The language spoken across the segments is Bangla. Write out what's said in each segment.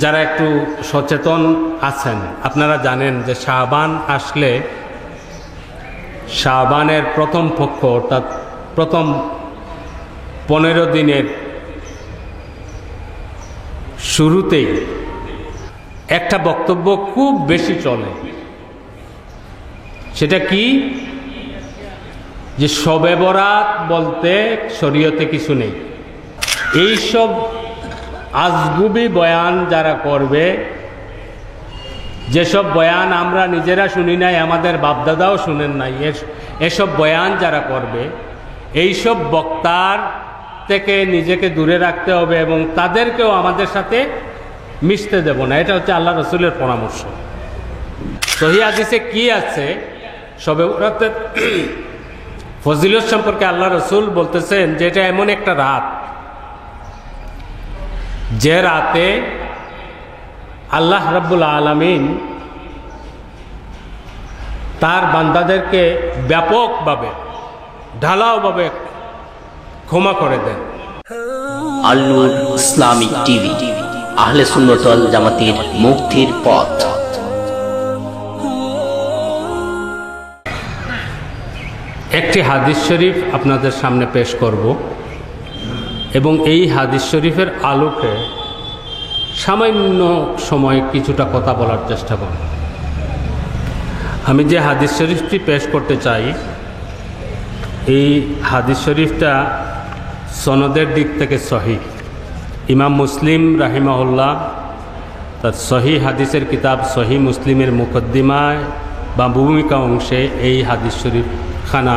যারা একটু সচেতন আছেন আপনারা জানেন যে শাবান আসলে শাবানের প্রথম পক্ষ অর্থাৎ প্রথম 15 দিনের শুরুতেই একটা বক্তব্য খুব বেশি চলে। সেটা কি? যে শবে বরাত বলতে শরীয়তে কিছু নেই। এইসব আজগুবি বয়ান যারা করবে, যেসব বয়ান আমরা নিজেরা শুনি নাই, আমাদের বাপদাদাও শুনেন নাই, এসব বয়ান যারা করবে, এইসব বক্তার থেকে নিজেকে দূরে রাখতে হবে এবং তাদেরকেও আমাদের সাথে মিশতে দেব না। এটা হচ্ছে আল্লাহ রসুলের পরামর্শ। সহিহ হাদিসে কি আছে? শবে বরাতের ফজিলত সম্পর্কে আল্লাহ রসুল বলতেছেন যে এটা এমন একটা রাত যে রাতে আল্লাহ রাব্বুল আলামিন তার বান্দাদেরকে ব্যাপকভাবে ঢালাওভাবে ক্ষমা করে দেন। আল নূর ইসলামিক টিভি, আহলে সুন্নাত ওয়াল জামাতের মুক্তির পথ। একটি হাদিস শরীফ আপনাদের সামনে পেশ করব এবং এই হাদিস শরীফের আলোকে সামান্য সময় কিছুটা কথা বলার চেষ্টা করব। আমি যে হাদিস শরীফটি পেশ করতে চাই, এই হাদিস শরীফটা সনদের দিক থেকে সহিহ। ইমাম মুসলিম রাহিমাহুল্লাহ তার সহিহ হাদিসের কিতাব সহিহ মুসলিমের মুকদ্দিমায় বা ভূমিকা অংশে এই হাদিস শরীফ খানা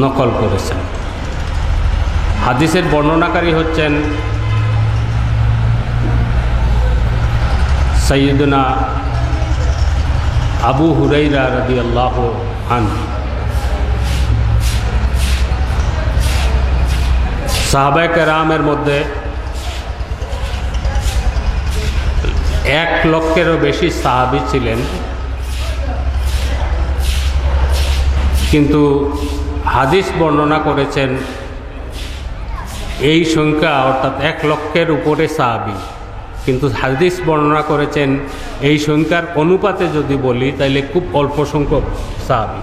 নকল করেছেন। হাদিসের বর্ণনাকারী হচ্ছেন সাইয়্যিদুনা আবু হুরাইরা রাদিয়াল্লাহু আনহু। সাহাবায়ে কেরামের মধ্যে 1 লক্ষেরও বেশি সাহাবী ছিলেন, কিন্তু হাদিস বর্ণনা করেছেন এই সংখ্যা অর্থাৎ 1 লক্ষের উপরে সাহাবী, কিন্তু হাদিস বর্ণনা করেছেন এই সংখ্যার অনুপাতে যদি বলি তাহলে খুব অল্প সংখ্যক সাহাবী।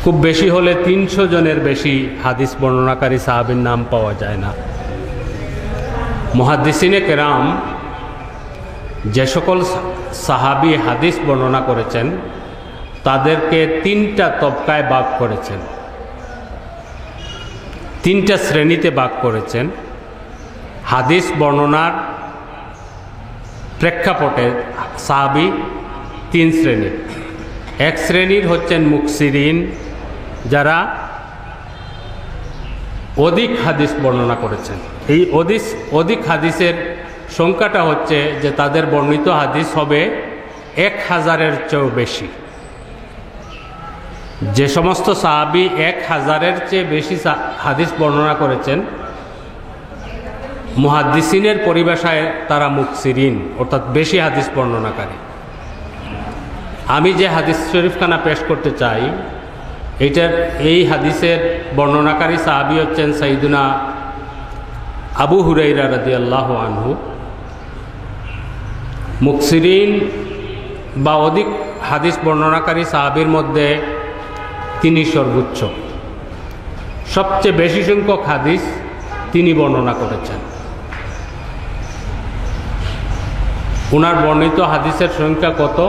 খুব বেশি হলে 300 জনের বেশি হাদিস বর্ণনাকারী সাহাবীর নাম পাওয়া যায় না। মুহাদ্দিসিনে কেরাম যে সকল সাহাবী হাদিস বর্ণনা করেছেন তাদেরকে 3টা তবকায় ভাগ করেছেন, 3টা শ্রেণীতে ভাগ করেছেন। হাদিস বর্ণনার প্রেক্ষাপটে সাহাবী 3 শ্রেণীর। এক শ্রেণীর হচ্ছেন মুকসিরিন, যারা অধিক হাদিস বর্ণনা করেছেন। এই অধিক হাদিসের সংখ্যাটা হচ্ছে যে তাদের বর্ণিত হাদিস হবে 1000-এর চেয়েও বেশি। যে সমস্ত সাহাবী 1000-এর চেয়ে বেশি হাদিস বর্ণনা করেছেন, মুহাদ্দিসিনের পরিভাষায় তারা মুকসিরিন অর্থাৎ বেশি হাদিস বর্ণনাকারী। আমি যে হাদিস শরীফখানা পেশ করতে চাই, এই হাদিসের বর্ণনাকারী সাহাবী হচ্ছেন সাইয়্যিদুনা আবু হুরাইরা রাদিয়াল্লাহু আনহু। মুকসিরিন বা অধিক হাদিস বর্ণনাকারী সাহাবীর মধ্যে তিনি সর্বোচ্চ, সবচেয়ে বেশি সংখ্যক হাদিস তিনি বর্ণনা করেছেন। ওনার বর্ণিত হাদিসের সংখ্যা কত?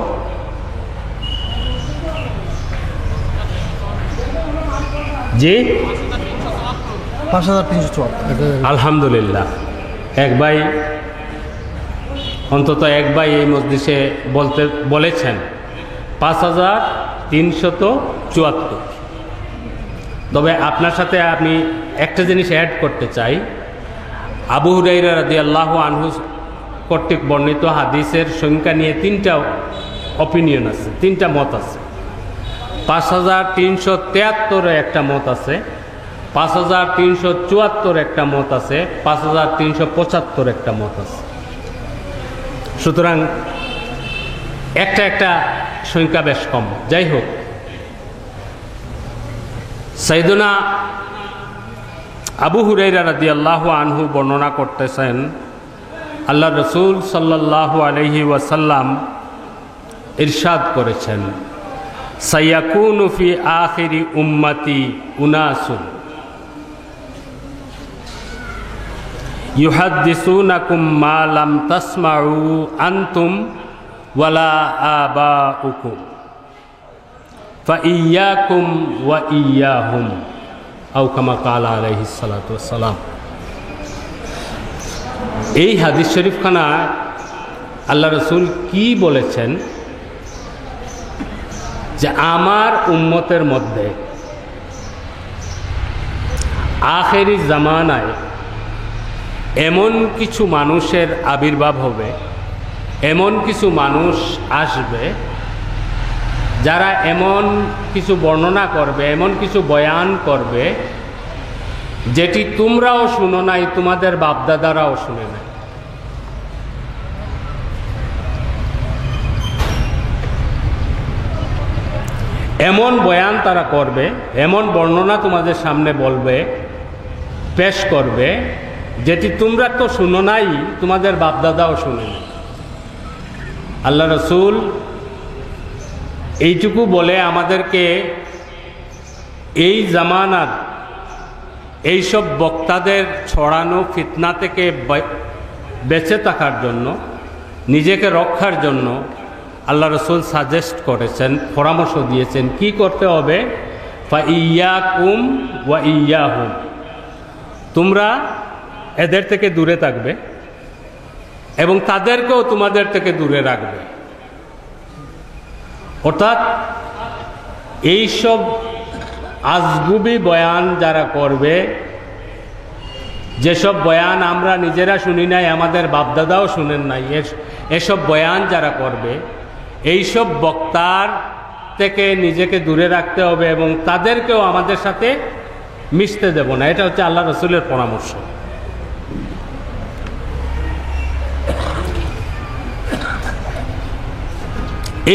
জি, 5374। আলহামদুলিল্লাহ। অন্তত এক ভাই এই মজলিসে বলেছেন 5374। তবে আপনার সাথে আমি একটা জিনিস অ্যাড করতে চাই। আবু হুরাইরা রাদিয়াল্লাহু আনহু কর্তৃক বর্ণিত হাদিসের সংখ্যা নিয়ে 3টা অপিনিয়ন আছে, 3টা মত আছে। 5373 একটা মত আছে, 5374 একটা মত আছে, 5375 একটা মত আছে। সুতরাং একটা সংখ্যা বেশ কম। যাই হোক, সাইয়্যিদুনা আবু হুরায়রা রাদিয়াল্লাহু আনহু বর্ণনা করতেছেন, আল্লাহ রসুল সাল্লাল্লাহু আলাইহি ওয়াসাল্লাম ইরশাদ করেছেন, সায়াকুনু ফি আখিরি উম্মতি উনাসুন ইউহাদ্দিসুনাকুম মা লাম তাসমাউ আনতুম ওয়ালা আবাউকুম ফাইয়াকুম ওয়া ইয়াহুম আও কামা ক্বালা আলাইহিস সালাতু ওয়াসসালাম। এই হাদিস শরীফখানা আল্লাহ রসুল কি বলেছেন যে আমার উম্মতের মধ্যে আখেরি জামানায় এমন কিছু মানুষের আবির্ভাব হবে, এমন কিছু মানুষ আসবে যারা এমন কিছু বর্ণনা করবে, এমন কিছু বয়ান করবে যেটি তোমরাও শুনো নাই, তোমাদের বাপদাদারাও শুনে নাই। এমন বয়ান তারা করবে, এমন বর্ণনা তোমাদের সামনে বলবে, পেশ করবে যেটি তোমরা তো শুনো নাই, তোমাদের বাপদাদাও শুনে নাই। আল্লাহ রসুল এইটুকু বলে আমাদেরকে এই জামানার এইসব বক্তাদের ছড়ানো ফিতনা থেকে বেঁচে থাকার জন্য, নিজেকে রক্ষার জন্য আল্লাহ রসুল সাজেস্ট করেছেন, পরামর্শ দিয়েছেন কি করতে হবে। ফাইয়াকুম ওয়া ইয়াহুম, তোমরা এদের থেকে দূরে থাকবে এবং তাদেরকেও তোমাদের থেকে দূরে রাখবে। অর্থাৎ এইসব আজগুবি বয়ান যারা করবে, যেসব বয়ান আমরা নিজেরা শুনি নাই, আমাদের বাপদাদাও শুনেন নাই, এসব বয়ান যারা করবে, এইসব বক্তার থেকে নিজেকে দূরে রাখতে হবে এবং তাদেরকেও আমাদের সাথে মিশতে দেব না। এটা হচ্ছে আল্লাহ রসুলের পরামর্শ।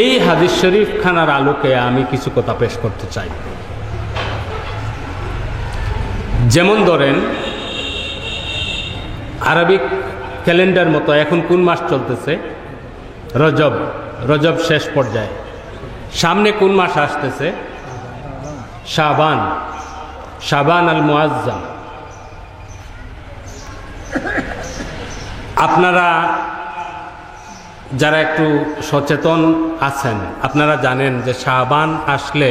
এই হাদিস শরীফ খানার আলোকে আমি কিছু কথা পেশ করতে চাই। যেমন ধরেন, আরবিক ক্যালেন্ডার মতো এখন কোন মাস চলতেছে? রজব। রজব শেষ পর্যায়ে। সামনে কোন মাস আসতেছে? শাবান। শাবান আল মুআজ্জাম। আপনারা যারা একটু সচেতন আছেন, আপনারা জানেন যে শাবান আসলে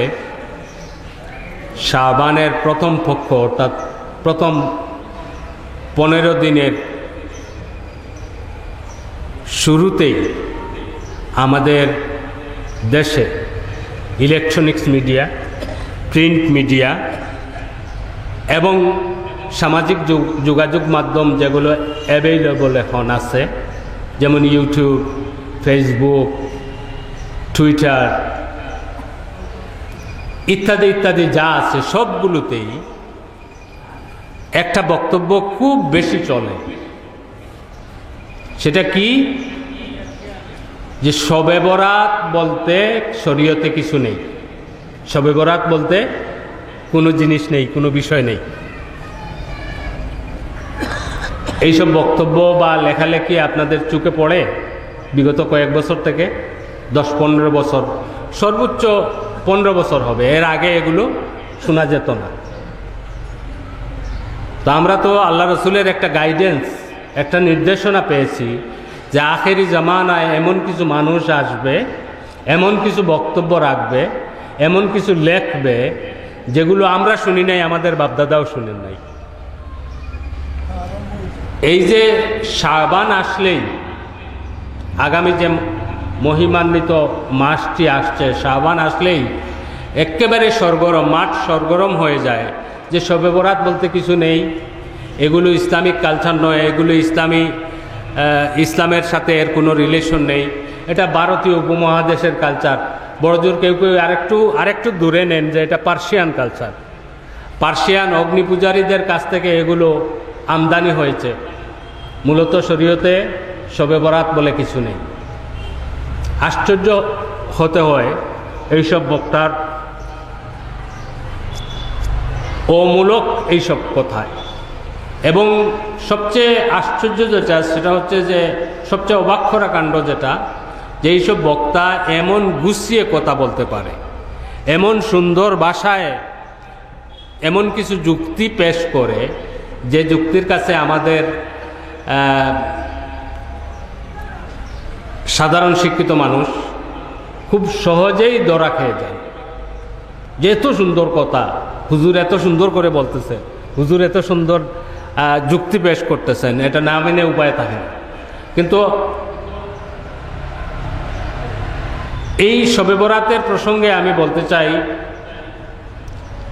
শাবানের প্রথম পক্ষ, অর্থাৎ প্রথম 15 দিনের শুরুতেই আমাদের দেশে ইলেকট্রনিক্স মিডিয়া, প্রিন্ট মিডিয়া এবং সামাজিক যোগাযোগ মাধ্যম যেগুলো অ্যাভেলেবল এখন আছে, যেমন ইউটিউব, ফেসবুক, টুইটার ইত্যাদি ইত্যাদি যা আছে, সবগুলোতেই একটা বক্তব্য খুব বেশি চলে। সেটা কি? যে শবে বরাত বলতে শরীয়তে কিছু নেই, শবে বরাত বলতে কোনো জিনিস নেই, কোনো বিষয় নেই। এইসব বক্তব্য বা লেখালেখি আপনাদের চোখে পড়ে বিগত কয়েক বছর থেকে? 10-15 বছর, সর্বোচ্চ 15 বছর হবে। এর আগে এগুলো শোনা যেত না। তো আমরা তো আল্লাহ রসুলের একটা গাইডেন্স, একটা নির্দেশনা পেয়েছি যে আখেরি জামানায় এমন কিছু মানুষ আসবে, এমন কিছু বক্তব্য রাখবে, এমন কিছু লেখবে যেগুলো আমরা শুনি নাই, আমাদের বাপদাদাও শুনেন নাই। এই যে শাবান আসলেই, আগামী যে মহিমান্বিত মাসটি আসছে, শাবান আসলেই একেবারে সরগরম, মাঠ সরগরম হয়ে যায় যে শবে বরাত বলতে কিছু নেই, এগুলো ইসলামিক কালচার নয়, এগুলো ইসলামের সাথে এর কোনো রিলেশন নেই, এটা ভারতীয় উপমহাদেশের কালচার। বড়জোর কেউ কেউ আরেকটু দূরে নেন যে এটা পার্সিয়ান কালচার, পার্সিয়ান অগ্নিপূজারীদের কাছ থেকে এগুলো আমদানি হয়েছে। মূলত শরীয়তে শবে বরাত বলে কিছু নেই। আশ্চর্য হতে হয় এইসব বক্তার অমূলক এইসব কথায়। এবং সবচেয়ে আশ্চর্য যেটা সেটা হচ্ছে যে সবচেয়ে অবাক করা কাণ্ড যেটা, যে এইসব বক্তা এমন গুছিয়ে কথা বলতে পারে, এমন সুন্দর ভাষায় এমন কিছু যুক্তি পেশ করে, যে যুক্তির কাছে আমাদের সাধারণ শিক্ষিত মানুষ খুব সহজেই ধরা খেয়ে যায়। যে এত সুন্দর কথা, হুজুর এত সুন্দর করে বলতেছে, হুজুর এত সুন্দর যুক্তি পেশ করতেছেন, এটা না মেনে উপায় থাকে না। কিন্তু এই শবে বরাতের প্রসঙ্গে আমি বলতে চাই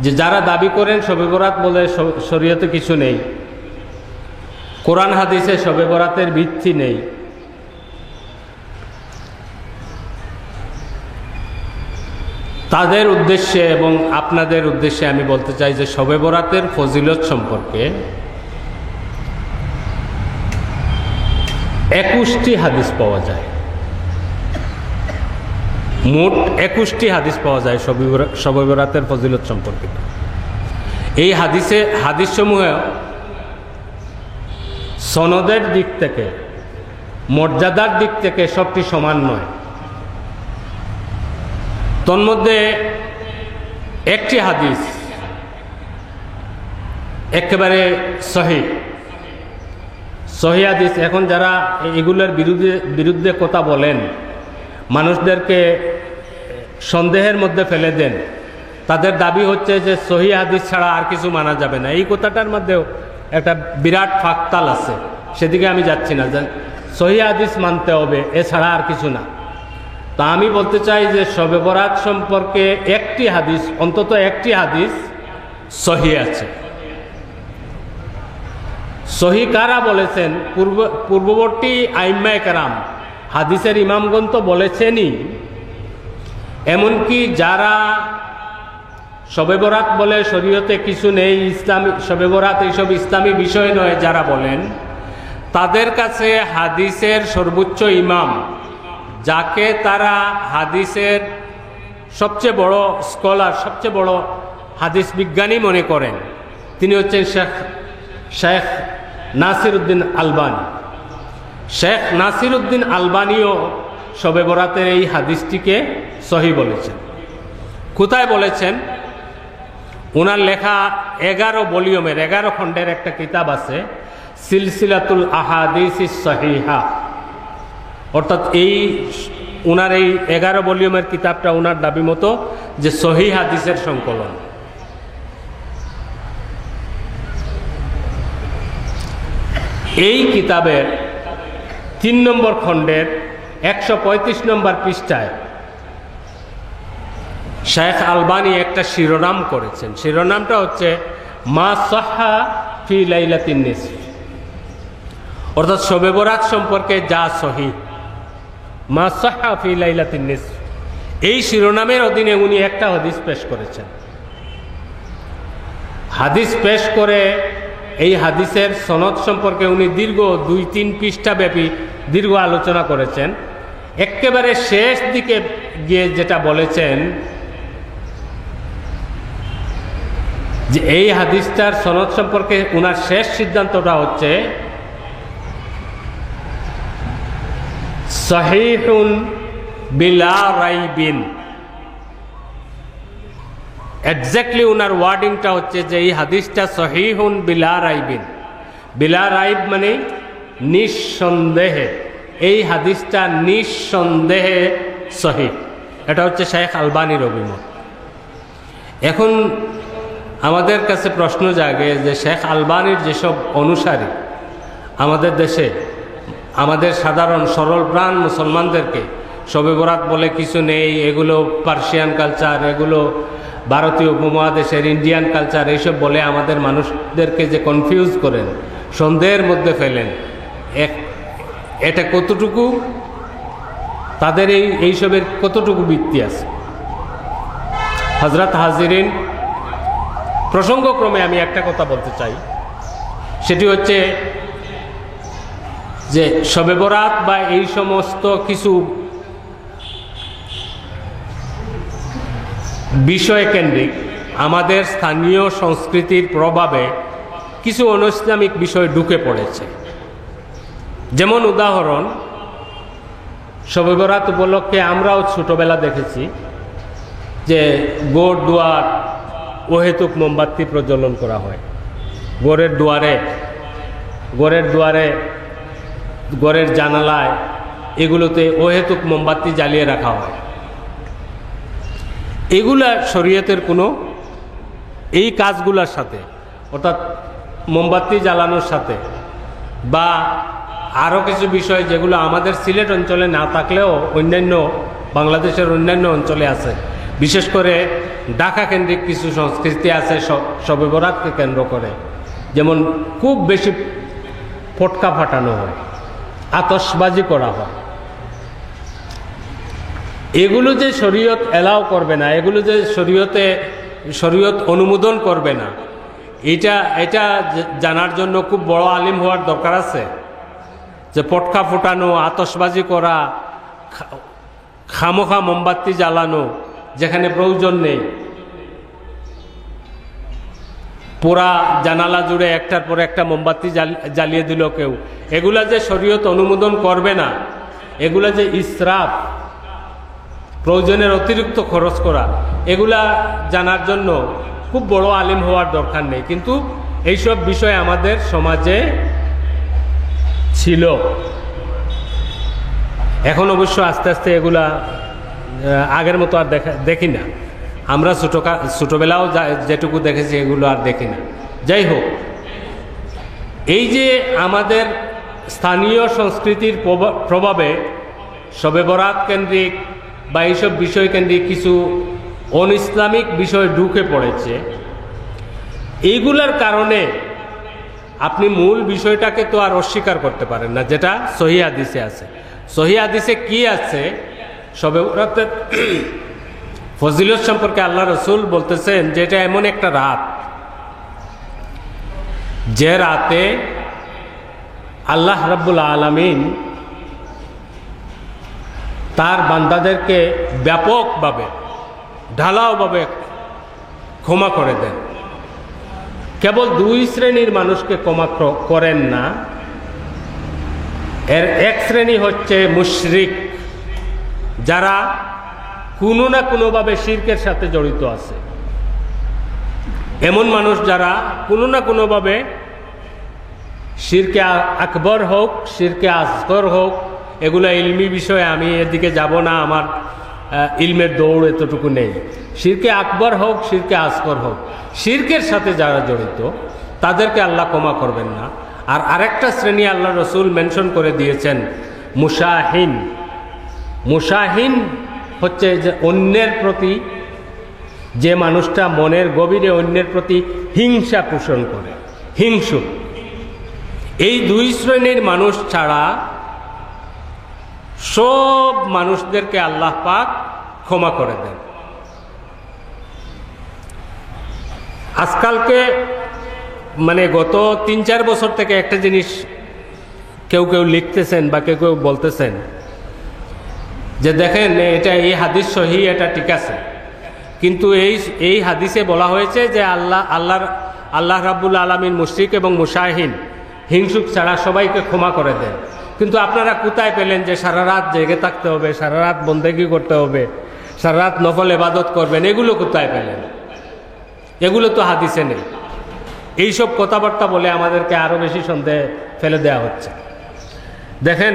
যে যারা দাবি করেন শবে বরাত বলে শরীয়তে কিছু নেই, কোরআন হাদিসে শবে বরাতের ভিত্তি নেই, তাদের উদ্দেশ্যে এবং আপনাদের উদ্দেশ্যে আমি বলতে চাই যে শবে বরাতের ফজিলত সম্পর্কে 21টি হাদিস পাওয়া যায়। মোট 21টি হাদিস পাওয়া যায় শবে বরাতের ফজিলত সম্পর্কে। এই হাদিসসমূহ সনদের দিক থেকে, মর্যাদার দিক থেকে সবটি সমান নয়। তন্মধ্যে একটি হাদিস একেবারে সহিহ হাদিস। এখন যারা এগুলোর বিরুদ্ধে কথা বলেন, মানুষদেরকে সন্দেহের মধ্যে ফেলে দেন, তাদের দাবি হচ্ছে যে সহিহ হাদিস ছাড়া আর কিছু মানা যাবে না। এই কথাটার মধ্যেও একটা বিরাট ফাঁকতাল আছে, সেদিকে আমি যাচ্ছি না। সহিহ হাদিস মানতে হবে, এছাড়া আর কিছু না। তা আমি বলতে চাই যে শবে বরাত সম্পর্কে একটি হাদিস, অন্তত একটি হাদিস সহিহ আছে। সহিহ কারা বলেছেন? পূর্ববর্তী আইম্মায়ে কেরাম, হাদিসের ইমামগণ তো বলেছেনই, এমনকি যারা শবে বরাত বলে শরীয়তে কিছু নেই, ইসলামী শবে বরাত এইসব ইসলামী বিষয় নয় যারা বলেন, তাদের কাছে হাদিসের সর্বোচ্চ ইমাম, যাকে তারা হাদিসের সবচেয়ে বড় স্কলার, সবচেয়ে বড় হাদিস বিজ্ঞানী মনে করেন, তিনি হচ্ছেন শেখ নাসিরউদ্দিন আলবানী। শেখ নাসিরউদ্দিন আলবানীও শবে বরাতের এই হাদিসটিকে সহিহ বলেছেন। কোথায় বলেছেন? ওনার লেখা 11 ভলিউমের 11 খণ্ডের একটা কিতাব আছে, সিলসিলাতুল আহাদিসিস সহিহা। অর্থাৎ ওনার এই 11 ভলিউমের কিতাবটা ওনার দাবি মতো যে সহিহ হাদিসের সংকলন। এই কিতাবের 3 নম্বর খণ্ডের 135 নম্বর পৃষ্ঠায় শেখ আলবানী একটা শিরোনাম করেছেন। শিরোনামটা হচ্ছে মা সাহহা ফি লাইলাতিন নিসফ, অর্থাৎ শবে বরাত সম্পর্কে যা সহিহ, মা সাহহা ফি লাইলাতিন নিসফ। এই শিরোনামের অধীনে উনি একটা হাদিস পেশ করেছেন। হাদিস পেশ করে এই হাদিসের সনদ সম্পর্কে উনি দীর্ঘ 2-3 পৃষ্ঠা ব্যাপী দীর্ঘ আলোচনা করেছেন। একেবারে শেষ দিকে গিয়ে যেটা বলেছেন যে এই হাদিসটার সনদ সম্পর্কে উনার শেষ সিদ্ধান্তটা হচ্ছে সহিহুন বিলা রাইবিন। এক্স্যাক্টলি উনার ওয়ার্ডিংটা হচ্ছে যে এই হাদিসটা সহিহুন বিলা রাইবিন। বিলা রাইব মানে নিঃসন্দেহে, এই হাদিসটা নিঃসন্দেহে সহিহ। এটা হচ্ছে শেখ আলবানীর অভিমত। এখন আমাদের কাছে প্রশ্ন জাগে যে শেখ আলবানীর যেসব অনুসারী আমাদের দেশে, আমাদের সাধারণ সরল প্রাণ মুসলমানদেরকে শবে বরাত বলে কিছু নেই, এগুলো পার্সিয়ান কালচার, এগুলো ভারতীয় উপমহাদেশের ইন্ডিয়ান কালচার, এইসব বলে আমাদের মানুষদেরকে যে কনফিউজ করেন, সন্দেহের মধ্যে ফেলেন, এটা কতটুকু তাদের এইসবের কতটুকু ভিত্তি আছে? হযরত হাজিরিন, প্রসঙ্গক্রমে আমি একটা কথা বলতে চাই, সেটি হচ্ছে যে শবে বরাত বা এই সমস্ত কিছু বিষয় কেন্দ্রিক আমাদের স্থানীয় সংস্কৃতির প্রভাবে কিছু অনৈসলামিক বিষয় ঢুকে পড়েছে। যেমন উদাহরণ, শবে বরাত উপলক্ষে আমরাও ছোটবেলা দেখেছি যে গোর দুয়ার অহেতুক মোমবাতি প্রজ্বলন করা হয়। গোরের দুয়ারে ঘরের জানালায় এগুলোতে অহেতুক মোমবাতি জ্বালিয়ে রাখা হয়। এগুলা শরীয়তের কোনো, এই কাজগুলোর সাথে অর্থাৎ মোমবাতি জ্বালানোর সাথে বা আরও কিছু বিষয় যেগুলো আমাদের সিলেট অঞ্চলে না থাকলেও অন্যান্য বাংলাদেশের অন্যান্য অঞ্চলে আছে, বিশেষ করে ঢাকা কেন্দ্রিক কিছু সংস্কৃতি আছে শবে বরাতকে কেন্দ্র করে। যেমন খুব বেশি পটকা ফাটানো হয়, আতশবাজি করা হয়। এগুলো যে শরীয়ত এলাও করবে না, এগুলো যে শরীয়ত অনুমোদন করবে না, এটা জানার জন্য খুব বড় আলিম হওয়ার দরকার আছে। যে পটকা ফুটানো, আতশবাজি করা, খামোখা মোমবাতি জ্বালানো যেখানে প্রয়োজন নেই, পুরা জানালা জুড়ে একটার পর একটা মোমবাতি জ্বালিয়ে দিল কেউ, এগুলা যে শরীয়ত অনুমোদন করবে না, এগুলা যে ইসরাফ, প্রয়োজনের অতিরিক্ত খরচ করা, এগুলা জানার জন্য খুব বড় আলিম হওয়ার দরকার নেই। কিন্তু এইসব বিষয় আমাদের সমাজে ছিল। এখন অবশ্য আস্তে আস্তে এগুলা আগের মতো আর দেখি না। আমরা ছোটবেলাও যেটুকু দেখেছি এগুলো আর দেখি না। যাই হোক, এই যে আমাদের স্থানীয় সংস্কৃতির প্রভাবে শবে বরাত কেন্দ্রিক বা এইসব বিষয় কেন্দ্রিক কিছু অনইসলামিক বিষয় ঢুকে পড়েছে, এইগুলার কারণে আপনি মূল বিষয়টাকে তো আর অস্বীকার করতে পারেন না, যেটা সহিহ হাদিসে আছে। সহিহ হাদিসে কি আছে? শবে বরাতের ফজিলত সম্পর্কে আল্লাহ রসুল বলতেছেন যে এটা এমন একটা রাত, যে রাতে আল্লাহ রাব্বুল আলামিন তার বান্দাদেরকে ব্যাপকভাবে, ঢালাওভাবে ক্ষমা করে দেন। কেবল দুই শ্রেণীর মানুষকে ক্ষমা করেন না, এর এক শ্রেণী হচ্ছে মুশরিক, যারা কোনো না কোনোভাবে শিরকের সাথে জড়িত আছে। এমন মানুষ যারা কোনো না কোনোভাবে শিরকে আকবর হোক, শিরকে আসগর হোক, এগুলো ইলমি বিষয়ে আমি এদিকে যাব না, আমার ইলমের দৌড় এতটুকু নেই। শিরকে আকবর হোক, শিরকে আসগর হোক, শিরকের সাথে যারা জড়িত তাদেরকে আল্লাহ ক্ষমা করবেন না। আর আরেকটা শ্রেণী আল্লাহ রসুল মেনশন করে দিয়েছেন, মুশাহিন। মুশাহিন হচ্ছে যে অন্যের প্রতি, যে মানুষটা মনের গভীরে অন্যের প্রতি হিংসা পোষণ করে, হিংসুক। এই দুই শ্রেণীর মানুষ ছাড়া সব মানুষদেরকে আল্লাহ পাক ক্ষমা করে দেন। আজকালকে মানে গত 3-4 বছর থেকে একটা জিনিস কেউ কেউ লিখতেছেন বা কেউ কেউ বলতেছেন যে দেখেন এটা এই হাদিস সহি, এটা ঠিক আছে, কিন্তু এই হাদিসে বলা হয়েছে যে আল্লাহ রাব্বুল আলামিন মুশরিক এবং মুশাহিন, হিংসুক ছাড়া সবাইকে ক্ষমা করে দেন। কিন্তু আপনারা কোথায় পেলেন যে সারা রাত জেগে থাকতে হবে, সারা রাত বন্দেগি করতে হবে, সারা রাত নফল ইবাদত করবেন? এগুলো কোথায় পেলেন? এগুলো তো হাদিসে নেই। এইসব কথাবার্তা বলে আমাদেরকে আরো বেশি সন্দেহে ফেলে দেওয়া হচ্ছে। দেখেন,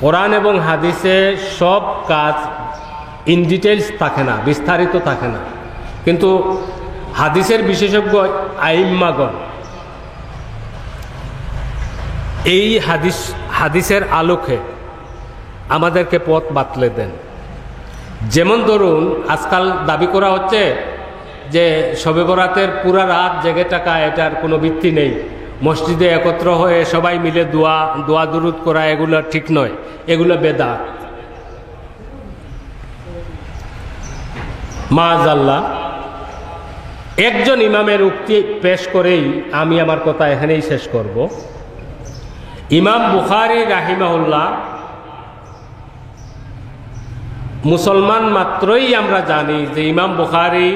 কোরআন এবং হাদিসে সব কাজ ইন ডিটেলস থাকে না, বিস্তারিত থাকে না, কিন্তু হাদিসের বিশেষজ্ঞ আইম্মাগণ এই হাদিসের আলোকে আমাদেরকে পথ বাতলে দেন। যেমন ধরুন, আজকাল দাবি করা হচ্ছে যে শবে বরাতের পুরা রাত জেগে থাকা, এটার কোনো ভিত্তি নেই, মসজিদে একত্র হয়ে সবাই মিলে দোয়া দুরুদ করা, এগুলো ঠিক নয়, এগুলো বেদাত। মাআযাল্লাহ, একজন ইমামের উক্তি পেশ করেই আমি আমার কথা এখানেই শেষ করব। ইমাম বুখারী রাহিমাহুল্লাহ, মুসলমান মাত্রই আমরা জানি যে ইমাম বুখারী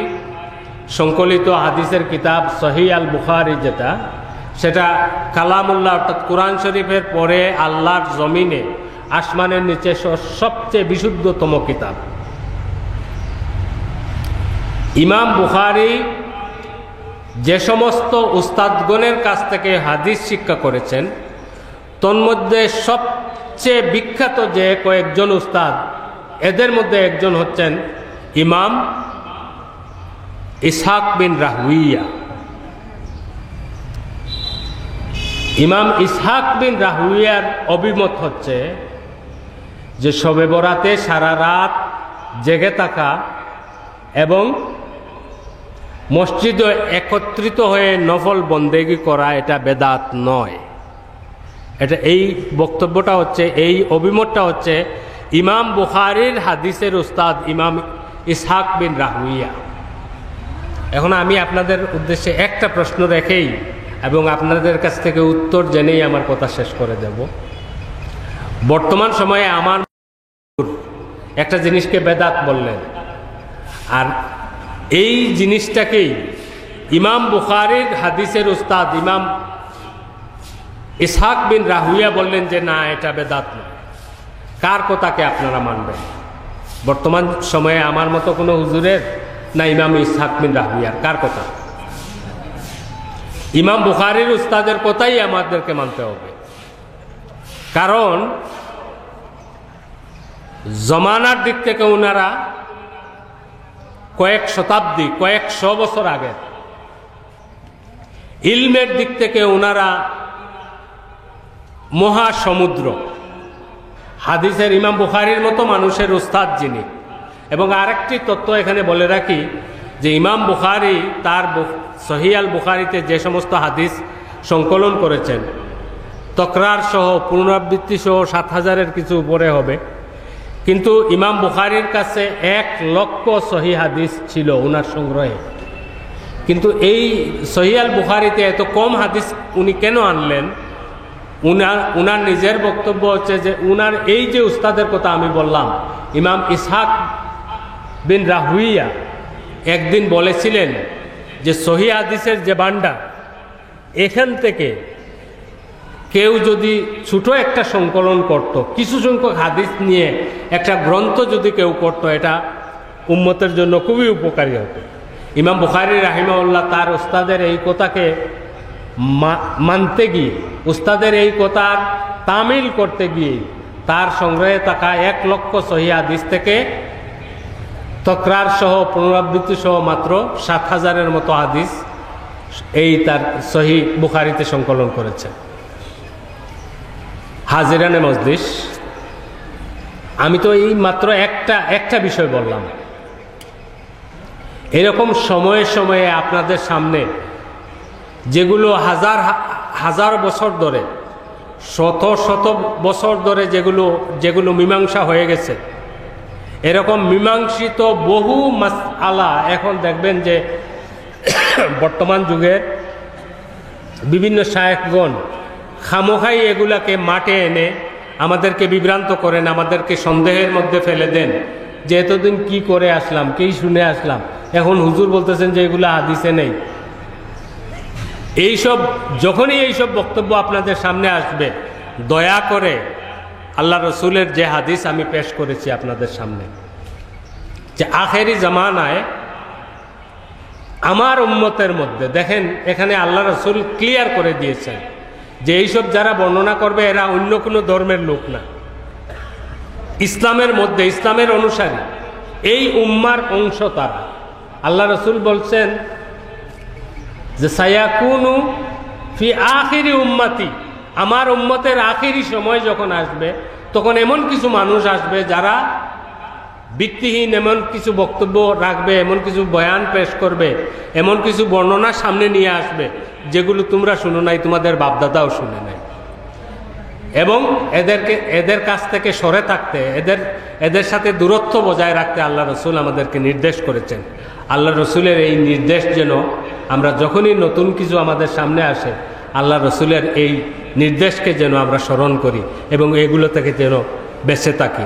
সংকলিত হাদিসের কিতাব সহিহ আল বুখারী যেটা, সেটা কালামুল্লাহ অর্থাৎ কোরআন শরীফের পরে আল্লাহর জমিনে আসমানের নিচে সবচেয়ে বিশুদ্ধতম কিতাব। ইমাম বুখারী যে সমস্ত উস্তাদগণের কাছ থেকে হাদিস শিক্ষা করেছেন, তন্মধ্যে সবচেয়ে বিখ্যাত যে কয়েকজন উস্তাদ, এদের মধ্যে একজন হচ্ছেন ইমাম ইসহাক বিন রাহউইয়া। ইমাম ইসহাক বিন রাহউইয়ার অভিমত হচ্ছে যে শবে বরাতে সারা রাত জেগে থাকা এবং মসজিদে একত্রিত হয়ে নফল বন্দেগী করা এটা বেদাত নয়। এটা এই বক্তব্যটা হচ্ছে, এই অভিমতটা হচ্ছে ইমাম বুখারীর হাদিসের উস্তাদ ইমাম ইসহাক বিন রাহউইয়া। এখন আমি আপনাদের উদ্দেশ্যে একটা প্রশ্ন রেখেই এবং আপনাদের কাছ থেকে উত্তর জেনেই আমার কথা শেষ করে দেব। বর্তমান সময়ে আমার একটা জিনিসকে বেদাত বললেন, আর এই জিনিসটাকেই ইমাম বুখারীর হাদিসের উস্তাদ ইমাম ইসহাক বিন রাহউইয়া বললেন যে না, এটা বেদাত নয়। কার কথাকে আপনারা মানবেন? বর্তমান সময়ে আমার মতো কোনো হুজুরের, না ইমাম ইসহাক বিন রাহউইয়ার? কার কথা? ইমাম বুখারীর উস্তাদের কথাই আমাদেরকে মানতে হবে। কারণ জমানার দিক থেকে ওনারা কয়েক শতাব্দী, কয়েকশো বছর আগে, ইলমের দিক থেকে ওনারা মহাসমুদ্র। হাদিসের ইমাম বুখারীর মতো মানুষের উস্তাদ যিনি। এবং আরেকটি তথ্য এখানে বলে রাখি যে ইমাম বুখারী তার সহিহ আল বুখারীতে যে সমস্ত হাদিস সংকলন করেছেন, তকরার সহ, পুনরাবৃত্তি সহ ৭,০০০-এর কিছু উপরে হবে। কিন্তু ইমাম বুখারীর কাছে ১,০০,০০০ সহিহ হাদিস ছিল ওনার সংগ্রহে। কিন্তু এই সহিহ আল বুখারীতে এত কম হাদিস উনি কেন আনলেন? উনার নিজের বক্তব্য হচ্ছে যে উনার এই যে উস্তাদের কথা আমি বললাম, ইমাম ইসহাক বিন রাহউইয়া একদিন বলেছিলেন যে সহিহ হাদিসের যে ভান্ডার, এখান থেকে কেউ যদি ছোট একটা সংকলন করত, কিছু সংখ্যক হাদিস নিয়ে একটা গ্রন্থ যদি কেউ করত, এটা উম্মতের জন্য খুবই উপকারী হতো। ইমাম বুখারী রাহিমাহুল্লাহ তার উস্তাদের এই কথাকে মানতে গিয়ে, উস্তাদের এই কথার তামিল করতে গিয়ে তার সংগ্রহে থাকা ১,০০,০০০ সহিহ হাদিস থেকে তকরার সহ, পুনরাবৃত্তি সহ মাত্র ৭,০০০-এর মতো হাদিস এই তার সহিহ বুখারীতে সংকলন করেছে। হাজিরানে মজলিস, আমি তো এই মাত্র একটা বিষয় বললাম। এরকম সময়ে সময়ে আপনাদের সামনে যেগুলো হাজার হাজার বছর ধরে, শত শত বছর ধরে যেগুলো মীমাংসা হয়ে গেছে, এরকম মীমাংসিত বহু মাসআলা এখন দেখবেন যে বর্তমান যুগে বিভিন্ন শায়েখগণ খামোখাই এগুলাকে মাঠে এনে আমাদেরকে বিভ্রান্ত করেন, আমাদেরকে সন্দেহের মধ্যে ফেলে দেন যে এতদিন কি করে আসলাম, কি শুনে আসলাম, এখন হুজুর বলতেছেন যে এগুলো হাদিসে নেই। যখনই এইসব বক্তব্য আপনাদের সামনে আসবে, দয়া করে আল্লাহ রসুলের যে হাদিস আমি পেশ করেছি আপনাদের সামনে, যে আখেরি জামানায় আমার উম্মতের মধ্যে, দেখেন এখানে আল্লাহ রসুল ক্লিয়ার করে দিয়েছেন যে এইসব যারা বর্ণনা করবে এরা অন্য কোনো ধর্মের লোক না, ইসলামের মধ্যে, ইসলামের অনুসারী, এই উম্মার অংশ তারা। আল্লাহ রসুল বলছেন যে সায়াকুনু ফি আখিরি উম্মতি, আমার উম্মতের আখিরি সময় যখন আসবে তখন এমন কিছু মানুষ আসবে যারা ভিত্তিহীন এমন কিছু বক্তব্য রাখবে, এমন কিছু বয়ান পেশ করবে, এমন কিছু বর্ণনা সামনে নিয়ে আসবে যেগুলো তোমরা শুনো নাই, তোমাদের বাপদাদাও শুনে নাই। এবং এদের কাছ থেকে সরে থাকতে, এদের সাথে দূরত্ব বজায় রাখতে আল্লাহ রসুল আমাদেরকে নির্দেশ করেছেন। আল্লাহ রসুলের এই নির্দেশ যেন আমরা যখনই নতুন কিছু আমাদের সামনে আসে, আল্লাহ রসুলের এই নির্দেশকে যেন আমরা স্মরণ করি এবং এগুলো থেকে যেন বেঁচে থাকি।